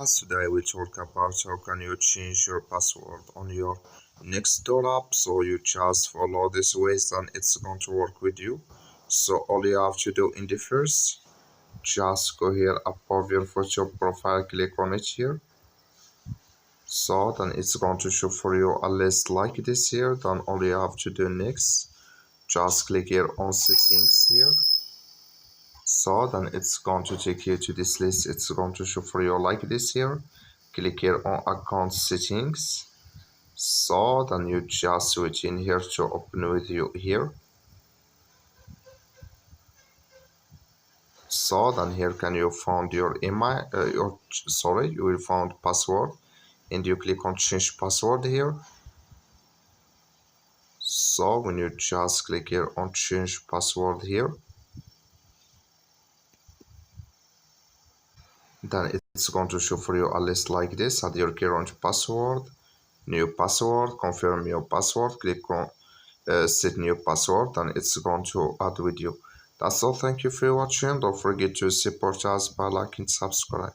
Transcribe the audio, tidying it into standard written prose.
Today we talk about how can you change your password on your Nextdoor app. So you just follow this ways and it's going to work with you. So all you have to do in the first, just go here above your photo profile, click on it here. So then it's going to show for you a list like this here. Then all you have to do next, just click here on settings here. So then it's going to take you to this list. It's going to show for you like this here. Click here on account settings. So then you just switch in here to open with you here. So then here can you find your email, you will find password, and you click on change password here. So when you just click here on change password here, then it's going to show for you a list like this. Add your current password, new password, confirm your password, click on set new password, and it's going to add with you. That's all. Thank you for watching. Don't forget to support us by liking, subscribe.